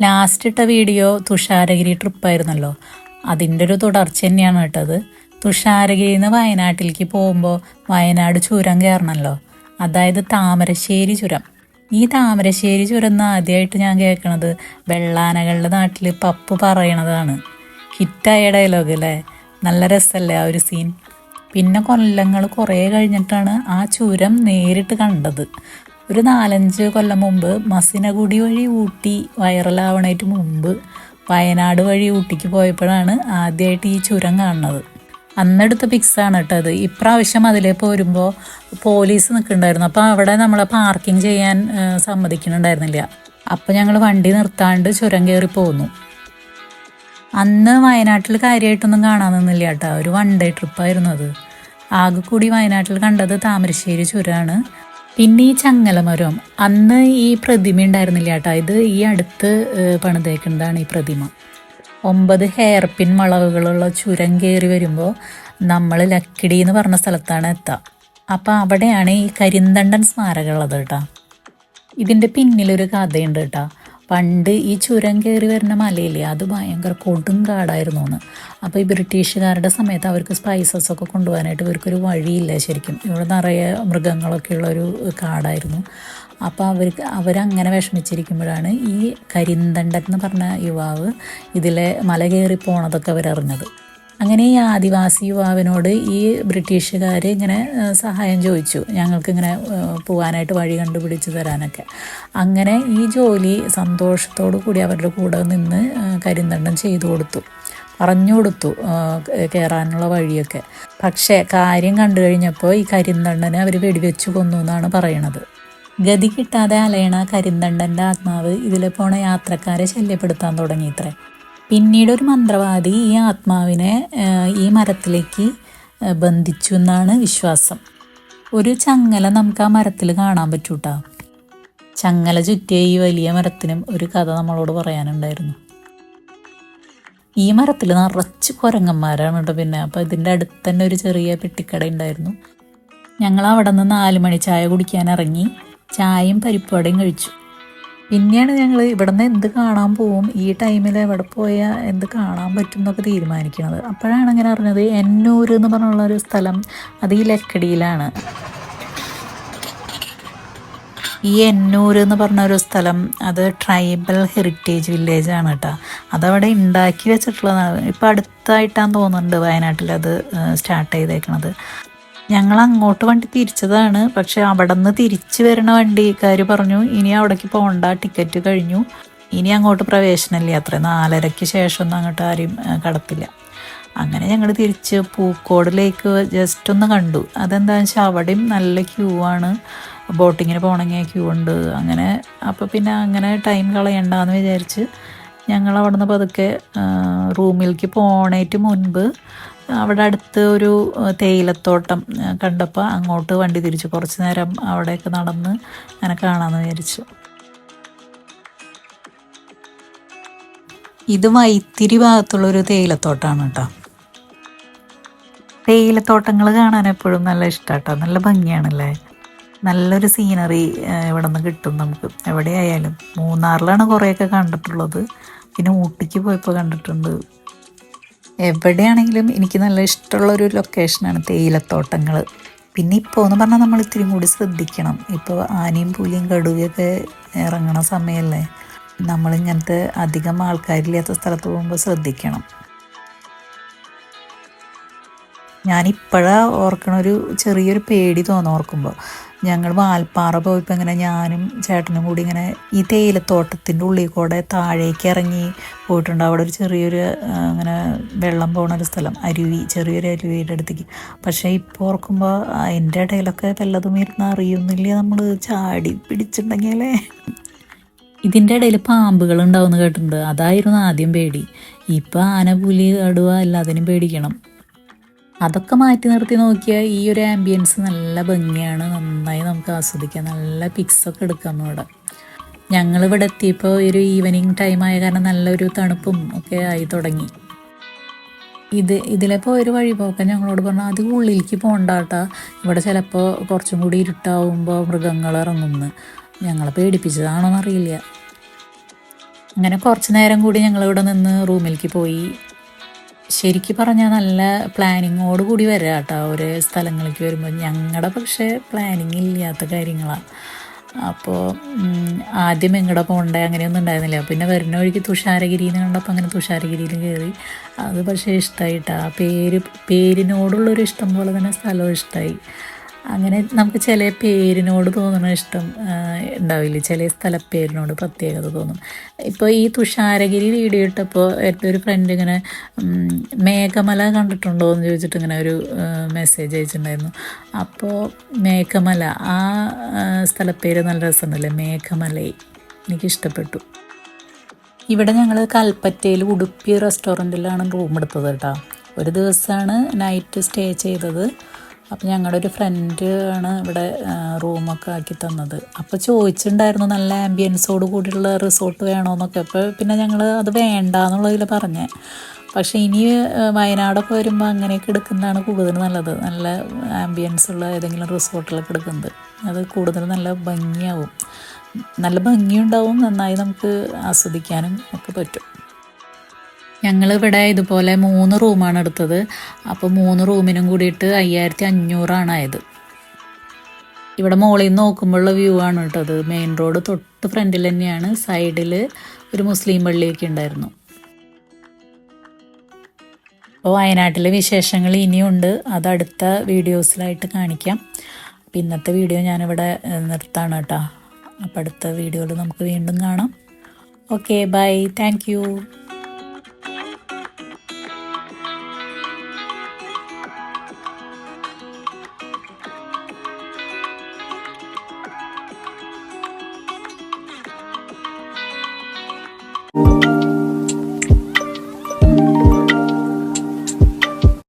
Last ഇട്ട video Thusharagiri ട്രിപ്പായിരുന്നല്ലോ, അതിൻ്റെ ഒരു തുടർച്ച തന്നെയാണ് കേട്ടത്. തുഷാരഗിരിയിൽ നിന്ന് വയനാട്ടിലേക്ക് പോകുമ്പോൾ വയനാട് ചുരം കയറണമല്ലോ, അതായത് താമരശ്ശേരി ചുരം. ഈ താമരശ്ശേരി ചുരം എന്ന് ആദ്യമായിട്ട് ഞാൻ കേൾക്കണത് വെള്ളാനകളുടെ നാട്ടിൽ പപ്പു പറയണതാണ്. ഹിറ്റായ ഡയലോഗ് അല്ലേ, നല്ല രസമല്ലേ ആ ഒരു സീൻ. പിന്നെ കൊല്ലങ്ങൾ കുറേ കഴിഞ്ഞിട്ടാണ് ആ ചുരം നേരിട്ട് കണ്ടത്. ഒരു 4-5 കൊല്ലം മുമ്പ് മസിനഗുഡി വഴി ഊട്ടി വൈറലാവണേറ്റ് മുമ്പ് വയനാട് വഴി ഊട്ടിക്ക് പോയപ്പോഴാണ് ആദ്യമായിട്ട് ഈ ചുരം കാണുന്നത്. അന്നെടുത്ത പിക്സാണ് കേട്ടോ അത്. ഇപ്രാവശ്യം അതിലേ പോരുമ്പോൾ പോലീസ് നിൽക്കുന്നുണ്ടായിരുന്നു. അപ്പോൾ അവിടെ നമ്മളെ പാർക്കിംഗ് ചെയ്യാൻ സമ്മതിക്കുന്നുണ്ടായിരുന്നില്ല. അപ്പോൾ ഞങ്ങൾ വണ്ടി നിർത്താണ്ട് ചുരം കയറി പോന്നു. അന്ന് വയനാട്ടിൽ കാര്യമായിട്ടൊന്നും കാണാൻ നിന്നില്ല കേട്ടോ, ഒരു 1 ഡേ ട്രിപ്പായിരുന്നു അത്. ആകെ കൂടി വയനാട്ടിൽ കണ്ടത് താമരശ്ശേരി ചുരമാണ്. പിന്നെ ഈ ചങ്ങലമരം, അന്ന് ഈ പ്രതിമ ഉണ്ടായിരുന്നില്ല കേട്ടോ, ഇത് ഈ അടുത്ത് പണിതേക്കുന്നതാണ് ഈ പ്രതിമ. 9 ഹെയർ പിൻ വളവുകളുള്ള ചുരം കയറി വരുമ്പോൾ നമ്മൾ ലക്കിടി എന്ന് പറഞ്ഞ സ്ഥലത്താണ് എത്തുക. അപ്പോൾ അവിടെയാണ് ഈ കരിന്തണ്ടൻ സ്മാരകം ഉള്ളത് കേട്ടോ. ഇതിൻ്റെ പിന്നിലൊരു കഥയുണ്ട് കേട്ടോ. പണ്ട് ഈ ചുരം കയറി വരുന്ന മലയില്ലേ, അത് ഭയങ്കര കൊടും കാടായിരുന്നു എന്ന്. അപ്പോൾ ഈ ബ്രിട്ടീഷുകാരുടെ സമയത്ത് അവർക്ക് സ്പൈസസൊക്കെ കൊണ്ടുപോകാനായിട്ട് ഇവർക്കൊരു വഴിയില്ല ശരിക്കും. ഇവിടെ നിറയെ മൃഗങ്ങളൊക്കെ ഉള്ളൊരു കാടായിരുന്നു. അപ്പോൾ അവരങ്ങനെ വിഷമിച്ചിരിക്കുമ്പോഴാണ് ഈ കരിന്തണ്ടൻ എന്ന് പറഞ്ഞ യുവാവ് ഇതിലെ മല കയറി പോണതൊക്കെ അവരറിഞ്ഞത്. അങ്ങനെ ഈ ആദിവാസി യുവാവിനോട് ഈ ബ്രിട്ടീഷുകാർ ഇങ്ങനെ സഹായം ചോദിച്ചു, ഞങ്ങൾക്കിങ്ങനെ പോകാനായിട്ട് വഴി കണ്ടുപിടിച്ച് തരാനൊക്കെ. അങ്ങനെ ഈ ജോലി സന്തോഷത്തോടു കൂടി അവരുടെ കൂടെ നിന്ന് കരിന്തണ്ടൻ ചെയ്തു കൊടുത്തു, പറഞ്ഞു കൊടുത്തു കയറാനുള്ള വഴിയൊക്കെ. പക്ഷേ കാര്യം കണ്ടു കഴിഞ്ഞപ്പോൾ ഈ കരിന്തണ്ടനെ അവർ വെടിവെച്ച് കൊന്നു എന്നാണ് പറയണത്. ഗതി കിട്ടാതെ അലയണ കരിന്തണ്ടൻ്റെ ആത്മാവ് ഇതിലെ പോണ യാത്രക്കാരെ ശല്യപ്പെടുത്താൻ തുടങ്ങിയിത്രേ. പിന്നീട് ഒരു മന്ത്രവാദി ഈ ആത്മാവിനെ ഈ മരത്തിലേക്ക് ബന്ധിച്ചു എന്നാണ് വിശ്വാസം. ഒരു ചങ്ങല നമുക്ക് ആ മരത്തിൽ കാണാൻ പറ്റൂട്ടാ. ചങ്ങല ചുറ്റിയ ഈ വലിയ മരത്തിനും ഒരു കഥ നമ്മളോട് പറയാനുണ്ടായിരുന്നു. ഈ മരത്തിൽ നിറച്ച് കുരങ്ങന്മാരാണ് കേട്ടോ. പിന്നെ അപ്പോൾ ഇതിൻ്റെ അടുത്ത് തന്നെ ഒരു ചെറിയ പെട്ടിക്കട ഉണ്ടായിരുന്നു. ഞങ്ങൾ അവിടെ നിന്ന് 4 മണി ചായ കുടിക്കാൻ ഇറങ്ങി. ചായയും പരിപ്പുവടയും കഴിച്ചു. പിന്നെയാണ് ഞങ്ങൾ ഇവിടെ നിന്ന് എന്ത് കാണാൻ പോവും, ഈ ടൈമിൽ എവിടെ പോയാൽ എന്ത് കാണാൻ പറ്റും എന്നൊക്കെ തീരുമാനിക്കുന്നത്. അപ്പോഴാണ് അങ്ങനെ അറിഞ്ഞത് എന്നൂർ എന്ന് പറഞ്ഞുള്ളൊരു സ്ഥലം, അത് ഈ ലക്കിടിയിലാണ്. ഈ എന്നൂർ എന്ന് പറഞ്ഞൊരു സ്ഥലം അത് ട്രൈബൽ ഹെറിറ്റേജ് വില്ലേജാണ് കേട്ടോ. അതവിടെ ഉണ്ടാക്കി വെച്ചിട്ടുള്ളതാണ്. ഇപ്പോൾ അടുത്തായിട്ടാന്ന് തോന്നുന്നുണ്ട് വയനാട്ടിൽ അത് സ്റ്റാർട്ട് ചെയ്തേക്കണത്. ഞങ്ങൾ അങ്ങോട്ട് വണ്ടി തിരിച്ചതാണ്. പക്ഷെ അവിടെ നിന്ന് തിരിച്ച് വരുന്ന വണ്ടിക്കാർ പറഞ്ഞു ഇനി അവിടേക്ക് പോകണ്ട, ടിക്കറ്റ് കഴിഞ്ഞു, ഇനി അങ്ങോട്ട് പ്രവേശനമില്ല അത്ര, 4:30 ശേഷമൊന്നും അങ്ങോട്ട് ആരെയും കടത്തില്ല. അങ്ങനെ ഞങ്ങൾ തിരിച്ച് പൂക്കോട് ലേക്ക് ജസ്റ്റ് ഒന്ന് കണ്ടു. അതെന്താണെന്ന് വെച്ചാൽ അവിടെയും നല്ല ക്യൂ ആണ്, ബോട്ടിങ്ങിന് പോകണമെങ്കിൽ ക്യൂ ഉണ്ട്. അങ്ങനെ അപ്പോൾ പിന്നെ അങ്ങനെ ടൈം കളയണ്ടെന്ന് വിചാരിച്ച് ഞങ്ങൾ അവിടെ നിന്ന് പതുക്കെ റൂമിലേക്ക് പോണേറ്റ് മുൻപ് അവിടെ അടുത്ത് ഒരു തേയിലത്തോട്ടം കണ്ടപ്പോൾ അങ്ങോട്ട് വണ്ടി തിരിച്ചു. കുറച്ച് നേരം അവിടെയൊക്കെ നടന്ന് അങ്ങനെ കാണാമെന്ന് വിചാരിച്ചു. ഇത് വൈത്തിരി ഭാഗത്തുള്ളൊരു തേയിലത്തോട്ടമാണ് കേട്ടോ. തേയിലത്തോട്ടങ്ങൾ കാണാൻ എപ്പോഴും നല്ല ഇഷ്ടമാട്ടോ, നല്ല ഭംഗിയാണല്ലേ. നല്ലൊരു സീനറി ഇവിടെ നിന്ന് കിട്ടും നമുക്ക് എവിടെയായാലും. മൂന്നാറിലാണ് കുറേയൊക്കെ കണ്ടിട്ടുള്ളത്, പിന്നെ ഊട്ടിക്ക് പോയപ്പോൾ കണ്ടിട്ടുണ്ട്. എവിടെയാണെങ്കിലും എനിക്ക് നല്ല ഇഷ്ടമുള്ളൊരു ലൊക്കേഷനാണ് തേയിലത്തോട്ടങ്ങൾ. പിന്നെ ഇപ്പോൾ എന്ന് പറഞ്ഞാൽ നമ്മൾ ഇത്തിരി കൂടി ശ്രദ്ധിക്കണം. ഇപ്പോൾ ആനയും പുലിയും കടുവയൊക്കെ ഇറങ്ങണ സമയമല്ലേ, നമ്മളിങ്ങനത്തെ അധികം ആൾക്കാരില്ലാത്ത സ്ഥലത്ത് പോകുമ്പോൾ ശ്രദ്ധിക്കണം. ഞാനിപ്പോഴാണ് ഓർക്കണൊരു ചെറിയൊരു പേടി തോന്നുന്നു ഓർക്കുമ്പോൾ. ഞങ്ങൾ വാൽപ്പാറ പോയപ്പോൾ ഇങ്ങനെ ഞാനും ചേട്ടനും കൂടി ഇങ്ങനെ ഈ തേയിലത്തോട്ടത്തിൻ്റെ ഉള്ളിൽ കൂടെ താഴേക്ക് ഇറങ്ങി പോയിട്ടുണ്ട്. അവിടെ ഒരു ചെറിയൊരു അങ്ങനെ വെള്ളം പോകുന്നൊരു സ്ഥലം, അരുവി, ചെറിയൊരു അരുവിയുടെ അടുത്തേക്ക്. പക്ഷേ ഇപ്പോൾ ഓർക്കുമ്പോൾ അതിൻ്റെ ഇടയിലൊക്കെ വല്ലതും ഇരുന്ന് അറിയുന്നില്ല, നമ്മൾ ചാടി പിടിച്ചിട്ടുണ്ടെങ്കിലേ. ഇതിൻ്റെ ഇടയിൽ പാമ്പുകൾ ഉണ്ടാവുമെന്ന് കേട്ടിട്ടുണ്ട്, അതായിരുന്നു ആദ്യം പേടി. ഇപ്പോൾ ആന, പുലി, കടുവ എല്ലാത്തിനും പേടിക്കണം. അതൊക്കെ മാറ്റി നിർത്തി നോക്കിയാൽ ഈ ഒരു ആംബിയൻസ് നല്ല ഭംഗിയാണ്, നന്നായി നമുക്ക് ആസ്വദിക്കാം, നല്ല പിക്സൊക്കെ എടുക്കാം ഇവിടെ. ഞങ്ങളിവിടെ എത്തിയപ്പോൾ ഒരു ഈവനിങ് ടൈം ആയ കാരണം നല്ലൊരു തണുപ്പും ഒക്കെ ആയി തുടങ്ങി. ഇതിലിപ്പോൾ ഒരു വഴി പോക്കാൻ ഞങ്ങളോട് പറഞ്ഞു അത് ഉള്ളിലേക്ക് പോകണ്ടാട്ടാ, ഇവിടെ ചിലപ്പോൾ കുറച്ചും കൂടി ഇരുട്ടാവുമ്പോൾ മൃഗങ്ങൾ ഇറങ്ങുമെന്ന്. ഞങ്ങളെ പേടിപ്പിച്ചതാണോന്നറിയില്ല. അങ്ങനെ കുറച്ച് നേരം കൂടി ഞങ്ങളിവിടെ നിന്ന് റൂമിലേക്ക് പോയി. ശരിക്കും പറഞ്ഞാൽ നല്ല പ്ലാനിങ്ങോട് കൂടി വരാം കേട്ടോ ഓരോ സ്ഥലങ്ങളിലേക്ക് വരുമ്പോൾ. ഞങ്ങളുടെ പക്ഷേ പ്ലാനിങ് ഇല്ലാത്ത കാര്യങ്ങളാണ്. അപ്പോൾ ആദ്യം എങ്ങടെ പോകണ്ടേ അങ്ങനെയൊന്നും ഉണ്ടായിരുന്നില്ല. പിന്നെ വരുന്ന വഴിക്ക് തുഷാരഗിരിന്ന് കണ്ടപ്പോൾ അങ്ങനെ തുഷാരഗിരിയിൽ കയറി. അത് പക്ഷേ ഇഷ്ടമായിട്ടാ. പേരിനോടുള്ളൊരു ഇഷ്ടം പോലെ തന്നെ സ്ഥലവും ഇഷ്ടമായി. അങ്ങനെ നമുക്ക് ചില പേരിനോട് തോന്നുന്ന ഇഷ്ടം ഉണ്ടാവില്ല, ചില സ്ഥലപ്പേരിനോട് പ്രത്യേകത തോന്നും. ഇപ്പോൾ ഈ തുഷാരഗിരി വീഡിയോ ഇട്ടപ്പോൾ എൻ്റെ ഒരു ഫ്രണ്ട് ഇങ്ങനെ മേഘമല കണ്ടിട്ടുണ്ടോ എന്ന് ചോദിച്ചിട്ട് ഇങ്ങനെ ഒരു മെസ്സേജ് അയച്ചിട്ടുണ്ടായിരുന്നു. അപ്പോൾ മേഘമല ആ സ്ഥലപ്പേര് നല്ല രസമുണ്ടല്ലേ, മേഘമലൈ, എനിക്കിഷ്ടപ്പെട്ടു. ഇവിടെ ഞങ്ങൾ കൽപ്പറ്റയിൽ ഉടുപ്പി റെസ്റ്റോറൻറ്റിലാണ് റൂം എടുത്തത് കേട്ടോ. ഒരു ദിവസമാണ് നൈറ്റ് സ്റ്റേ ചെയ്തത്. അപ്പോൾ ഞങ്ങളുടെ ഒരു ഫ്രണ്ട് ആണ് ഇവിടെ റൂമൊക്കെ ആക്കി തന്നത്. അപ്പോൾ ചോദിച്ചിട്ടുണ്ടായിരുന്നു നല്ല ആംബിയൻസോട് കൂടിയുള്ള റിസോർട്ട് വേണമെന്നൊക്കെ. അപ്പോൾ പിന്നെ ഞങ്ങൾ അത് വേണ്ടാന്നുള്ളതിൽ പറഞ്ഞേ. പക്ഷേ ഇനി വയനാടൊക്കെ വരുമ്പോൾ അങ്ങനെയൊക്കെ എടുക്കുന്നതാണ് കൂടുതൽ നല്ലത്. നല്ല ആംബിയൻസ് ഉള്ള ഏതെങ്കിലും റിസോർട്ടിലൊക്കെ എടുക്കുന്നത് അത് കൂടുതൽ നല്ല ഭംഗിയാവും, നല്ല ഭംഗിയുണ്ടാവും, നന്നായി നമുക്ക് ആസ്വദിക്കാനും ഒക്കെ പറ്റും. ഞങ്ങളിവിടെ ഇതുപോലെ 3 റൂമാണ് എടുത്തത്. അപ്പോൾ 3 റൂമിനും കൂടിയിട്ട് 5500 ആയത്. ഇവിടെ മുകളിൽ നിന്ന് നോക്കുമ്പോഴുള്ള വ്യൂ ആണ് കേട്ടത്. മെയിൻ റോഡ് തൊട്ട് ഫ്രണ്ടിൽ തന്നെയാണ്. സൈഡിൽ ഒരു മുസ്ലിം പള്ളിയൊക്കെ ഉണ്ടായിരുന്നു. അപ്പോൾ വയനാട്ടിലെ വിശേഷങ്ങൾ ഇനിയുണ്ട്, അത് അടുത്ത വീഡിയോസിലായിട്ട് കാണിക്കാം. അപ്പോൾ ഇന്നത്തെ വീഡിയോ ഞാനിവിടെ നിർത്താണ് കേട്ടോ. അപ്പോൾ അടുത്ത വീഡിയോയിൽ നമുക്ക് വീണ്ടും കാണാം. Okay, bye, thank you. Thank you.